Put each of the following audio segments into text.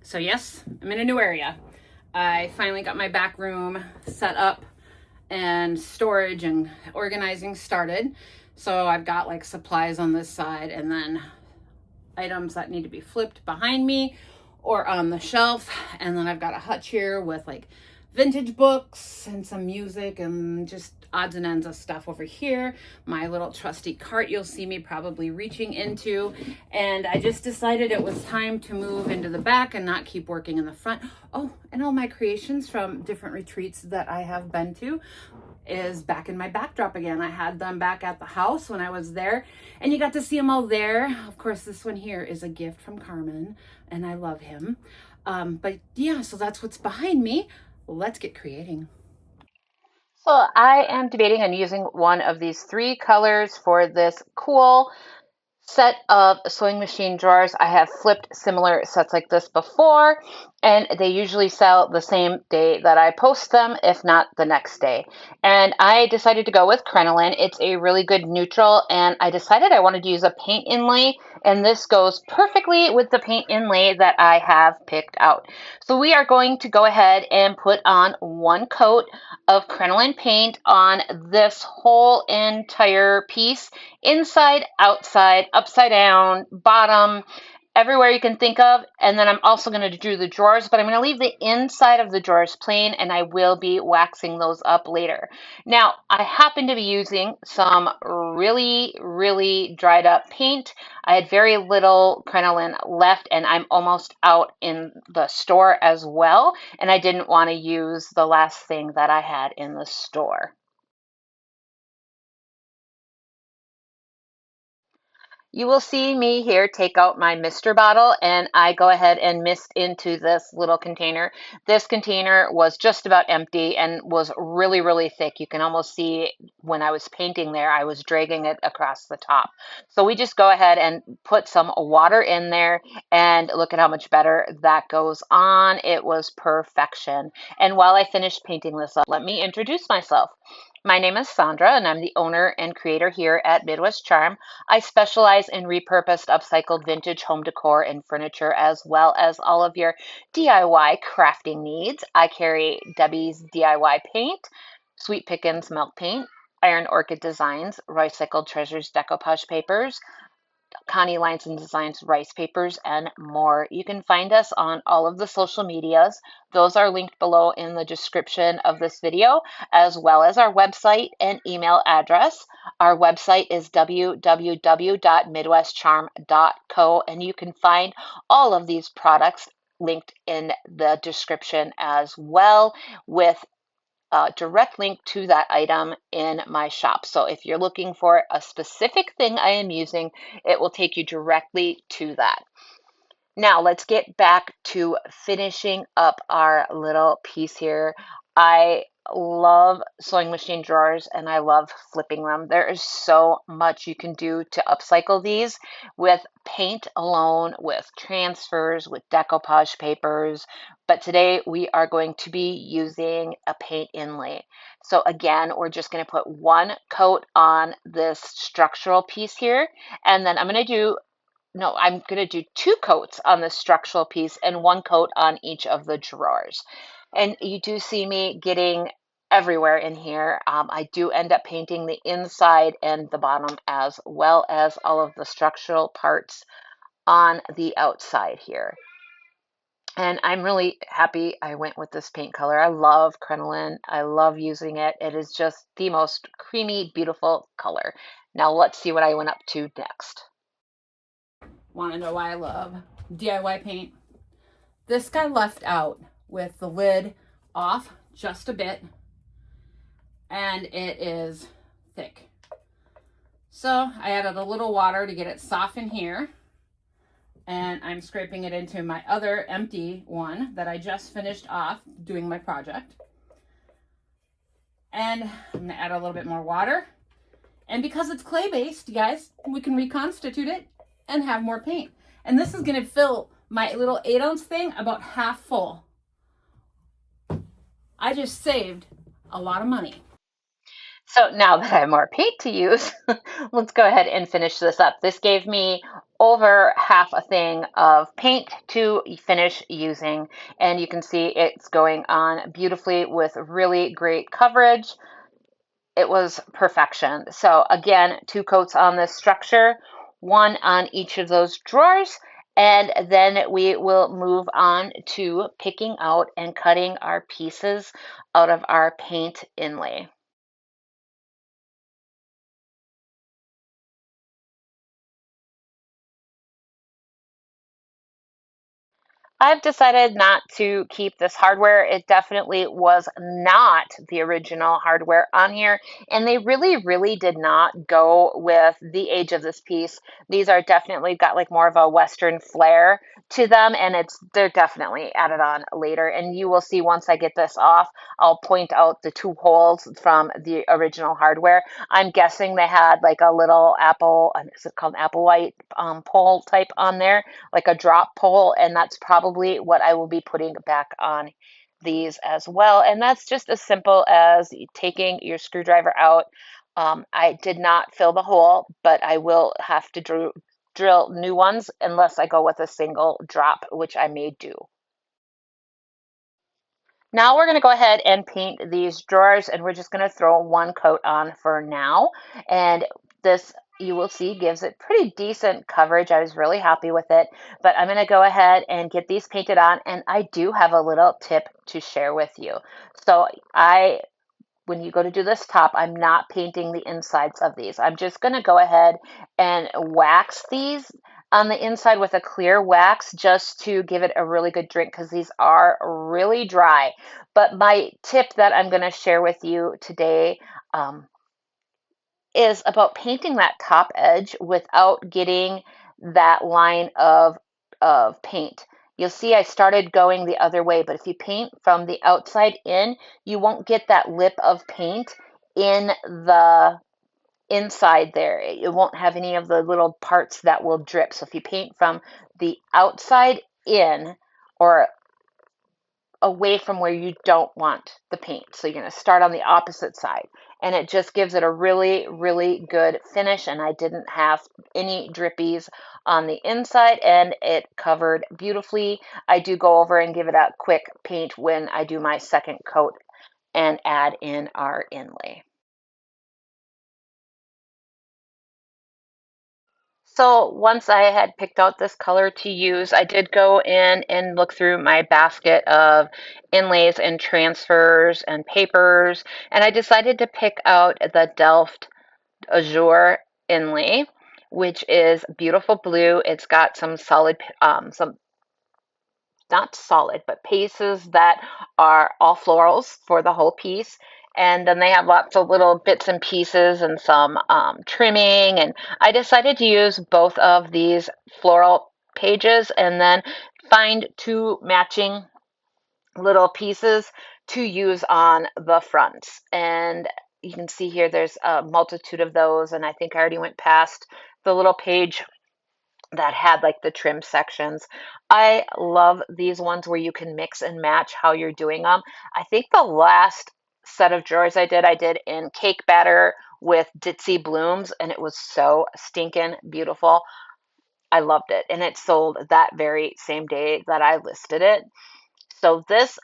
So yes, I'm in a new area. I finally got my back room set up and storage and organizing started. So I've got like supplies on this side and then items that need to be flipped behind me or on the shelf. And then I've got a hutch here with like vintage books and some music and just odds and ends of stuff over here. My little trusty cart you'll see me probably reaching into. And I just decided it was time to move into the back and not keep working in the front. Oh, and all my creations from different retreats that I have been to is back in my backdrop again. I had them back at the house when I was there and you got to see them all there. Of course, this one here is a gift from Carmen and I love him. But yeah, so that's what's behind me. Let's get creating. So I am debating on using one of these 3 colors for this cool set of sewing machine drawers. I have flipped similar sets like this before, and they usually sell the same day that I post them, if not the next day. And I decided to go with crinoline. It's a really good neutral, and I decided I wanted to use a paint inlay, and this goes perfectly with the paint inlay that I have picked out. So we are going to go ahead and put on 1 coat of crinoline paint on this whole entire piece, inside, outside, upside down, bottom, everywhere you can think of. And then I'm also going to do the drawers, but I'm going to leave the inside of the drawers plain and I will be waxing those up later. Now, I happen to be using some really dried up paint. I had very little crinoline left and I'm almost out in the store as well. And I didn't want to use the last thing that I had in the store. You will see me here take out my mister bottle and I go ahead and mist into this little container. This container was just about empty and was really thick. You can almost see when I was painting there, I was dragging it across the top. So we just go ahead and put some water in there and look at how much better that goes on. It was perfection. And while I finished painting this up, let me introduce myself. My name is Sandra and I'm the owner and creator here at Midwest Charm. I specialize in repurposed, upcycled vintage home decor and furniture, as well as all of your DIY crafting needs. I carry Debbie's DIY paint, Sweet Pickins milk paint, Iron Orchid Designs, Recycled Treasures decoupage papers, Connie Lines and Designs rice papers, and more. You can find us on all of the social medias. Those are linked below in the description of this video, as well as our website and email address. Our website is www.midwestcharm.co, and you can find all of these products linked in the description as well, with a direct link to that item in my shop. So if you're looking for a specific thing I am using, it will take you directly to that. Now let's get back to finishing up our little piece here. I love sewing machine drawers and I love flipping them. There is so much you can do to upcycle these with paint alone, with transfers, with decoupage papers. But today we are going to be using a paint inlay. So again, we're just going to put 1 coat on this structural piece here. And then I'm going to do 2 coats on this structural piece and 1 coat on each of the drawers. And you do see me getting everywhere in here. I do end up painting the inside and the bottom, as well as all of the structural parts on the outside here. And I'm really happy I went with this paint color. I love crinoline. I love using it. It is just the most creamy, beautiful color. Now let's see what I went up to next. Want to know why I love DIY paint? This got left out with the lid off just a bit, and it is thick. So I added a little water to get it soft in here, and I'm scraping it into my other empty one that I just finished off doing my project. And I'm gonna add a little bit more water. And because it's clay-based, you guys, we can reconstitute it and have more paint. And this is gonna fill my little 8-ounce thing about half full. I just saved a lot of money. So now that I have more paint to use, let's go ahead and finish this up. This gave me over half a thing of paint to finish using, and you can see it's going on beautifully with really great coverage. It was perfection. So again, 2 coats on this structure, 1 on each of those drawers, and then we will move on to picking out and cutting our pieces out of our paint inlay. I've decided not to keep this hardware. It definitely was not the original hardware on here, and they really did not go with the age of this piece. These are definitely got like more of a Western flair to them, and they're definitely added on later. And you will see once I get this off, I'll point out the 2 holes from the original hardware. I'm guessing they had like a little apple, is it called apple white pole type on there, like a drop pole, and that's probably what I will be putting back on these as well. And that's just as simple as taking your screwdriver out. I did not fill the hole, but I will have to drill new ones unless I go with a single drop, which I may do. Now we're going to go ahead and paint these drawers, and we're just going to throw 1 coat on for now. And this, you will see, gives it pretty decent coverage. I was really happy with it, but I'm going to go ahead and get these painted on, and I do have a little tip to share with you. So when you go to do this top, I'm not painting the insides of these. I'm just going to go ahead and wax these on the inside with a clear wax just to give it a really good drink, because these are really dry. But my tip that I'm going to share with you today is about painting that top edge without getting that line of paint. You'll see I started going the other way, but if you paint from the outside in, you won't get that lip of paint in the inside there. It won't have any of the little parts that will drip. So if you paint from the outside in or away from where you don't want the paint. So you're going to start on the opposite side, and it just gives it a really good finish. And I didn't have any drippies on the inside, and it covered beautifully. I do go over and give it a quick paint when I do my second coat and add in our inlay. So once I had picked out this color to use, I did go in and look through my basket of inlays and transfers and papers, and I decided to pick out the Delft Azure inlay, which is beautiful blue. It's got some solid, some not solid, but pieces that are all florals for the whole piece. And then they have lots of little bits and pieces and some trimming. And I decided to use both of these floral pages and then find 2 matching little pieces to use on the fronts. And you can see here there's a multitude of those. And I think I already went past the little page that had like the trim sections. I love these ones where you can mix and match how you're doing them. I think the last set of drawers I did in cake batter with ditzy blooms, and it was so stinking beautiful. I loved it, and it sold that very same day that I listed it. So this,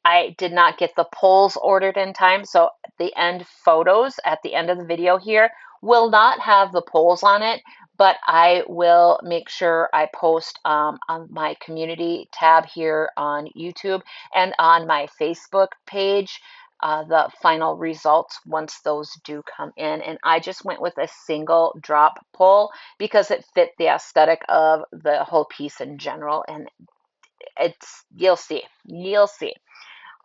I did not get the polls ordered in time, so the end photos at the end of the video here will not have the polls on it, but I will make sure I post on my community tab here on YouTube and on my Facebook page the final results once those do come in. And I just went with a single drop poll because it fit the aesthetic of the whole piece in general, and you'll see.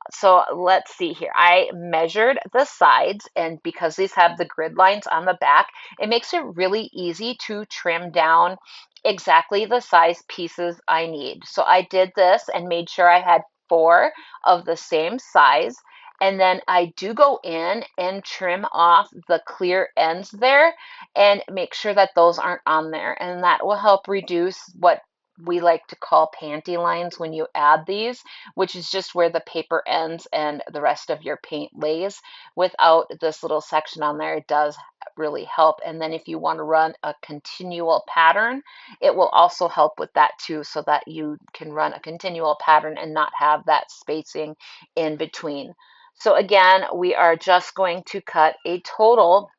So let's see here. I measured the sides, and because these have the grid lines on the back, it makes it really easy to trim down exactly the size pieces I need. So I did this and made sure I had 4 of the same size. And then I do go in and trim off the clear ends there and make sure that those aren't on there. And that will help reduce what we like to call panty lines when you add these, which is just where the paper ends and the rest of your paint lays. Without this little section on there, it does really help. And then if you want to run a continual pattern, it will also help with that too, so that you can run a continual pattern and not have that spacing in between. So again, we are just going to cut a total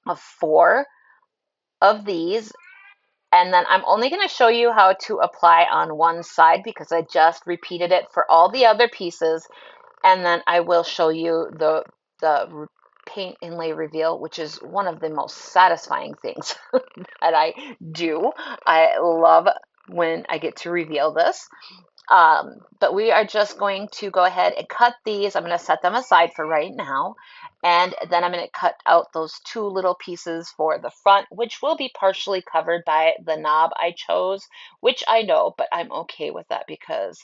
of 4 of these, and then I'm only going to show you how to apply on one side because I just repeated it for all the other pieces, and then I will show you the paint inlay reveal, which is one of the most satisfying things that I do. I love when I get to reveal this. But we are just going to go ahead and cut these. I'm going to set them aside for right now. And then I'm going to cut out those 2 little pieces for the front, which will be partially covered by the knob I chose, which I know, but I'm okay with that because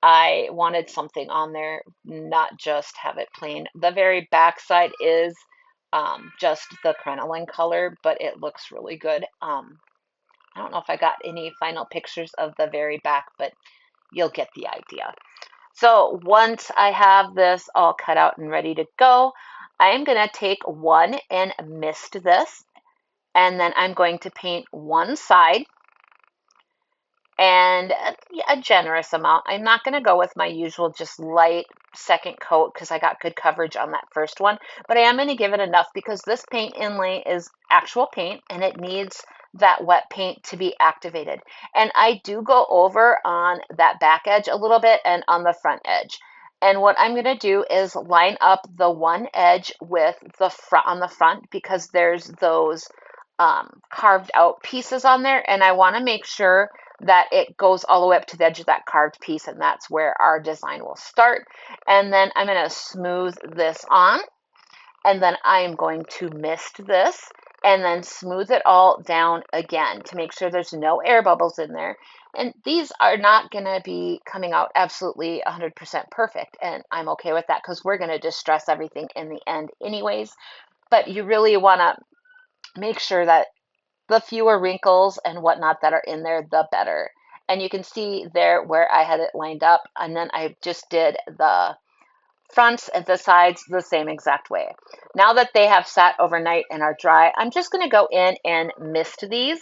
I wanted something on there, not just have it plain. The very back side is just the crinoline color, but it looks really good. I don't know if I got any final pictures of the very back, but you'll get the idea. So once I have this all cut out and ready to go, I'm going to take one and mist this, and then I'm going to paint one side and a generous amount. I'm not going to go with my usual just light second coat because I got good coverage on that first one, but I am going to give it enough because this paint inlay is actual paint and it needs that wet paint to be activated. And I do go over on that back edge a little bit and on the front edge. And what I'm going to do is line up the one edge with the front on the front because there's those carved out pieces on there, and I want to make sure that it goes all the way up to the edge of that carved piece, and that's where our design will start. And then I'm going to smooth this on, and then I'm going to mist this and then smooth it all down again to make sure there's no air bubbles in there. And these are not going to be coming out absolutely 100% perfect, and I'm okay with that because we're going to distress everything in the end anyways. But you really want to make sure that the fewer wrinkles and whatnot that are in there, the better. And you can see there where I had it lined up, and then I just did the fronts and the sides the same exact way. Now that they have sat overnight and are dry, I'm just going to go in and mist these.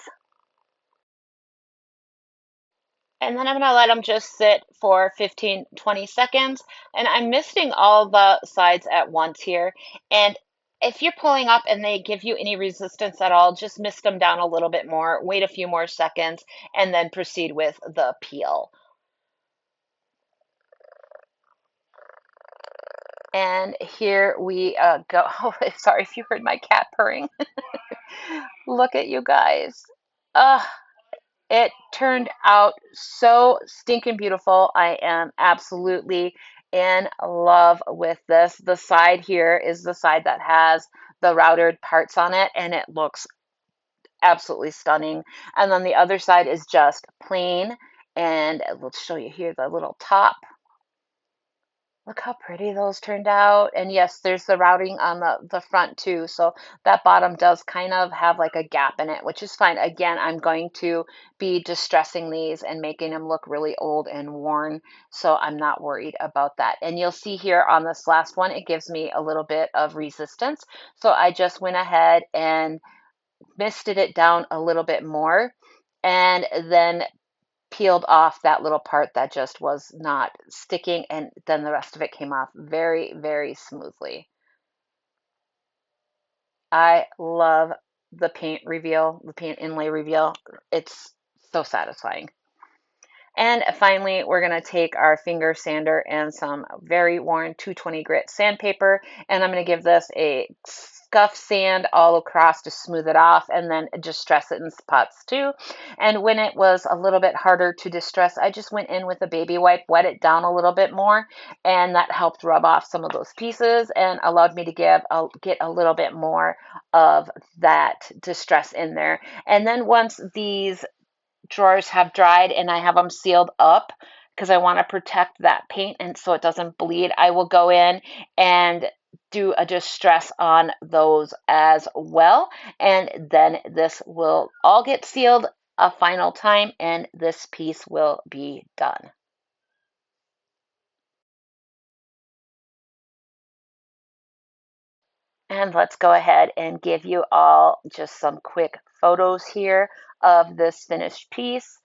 And then I'm going to let them just sit for 15, 20 seconds. And I'm misting all the sides at once here. And if you're pulling up and they give you any resistance at all, just mist them down a little bit more, wait a few more seconds, and then proceed with the peel. And here we go. Oh, sorry if you heard my cat purring. Look at you guys. Uh, It turned out so stinking beautiful. I am absolutely in love with this. The side here is the side that has the routed parts on it, and it looks absolutely stunning. And then the other side is just plain. And let's show you here the little top. Look how pretty those turned out. And yes, there's the routing on the front too. So that bottom does kind of have like a gap in it, which is fine. Again, I'm going to be distressing these and making them look really old and worn. So I'm not worried about that. And you'll see here on this last one, it gives me a little bit of resistance. So I just went ahead and misted it down a little bit more. And then peeled off that little part that just was not sticking, and then the rest of it came off very, very smoothly. I love the paint reveal, the paint inlay reveal. It's so satisfying. And finally, we're going to take our finger sander and some very worn 220 grit sandpaper, and I'm going to give this a scuff sand all across to smooth it off, and then distress it in spots too. And when it was a little bit harder to distress, I just went in with a baby wipe, wet it down a little bit more, and that helped rub off some of those pieces and allowed me to get a little bit more of that distress in there. And then once these drawers have dried and I have them sealed up because I want to protect that paint and so it doesn't bleed, I will go in and do a distress on those as well. And then this will all get sealed a final time and this piece will be done. And let's go ahead and give you all just some quick photos here of this finished piece,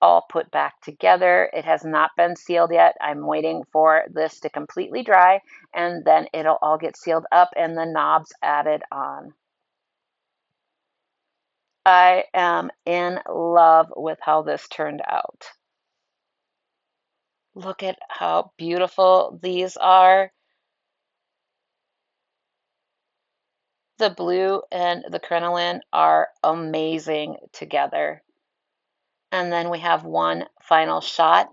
all put back together. It has not been sealed yet. I'm waiting for this to completely dry, and then it'll all get sealed up and the knobs added on. I am in love with how this turned out. Look at how beautiful these are. The blue and the crinoline are amazing together. And then we have one final shot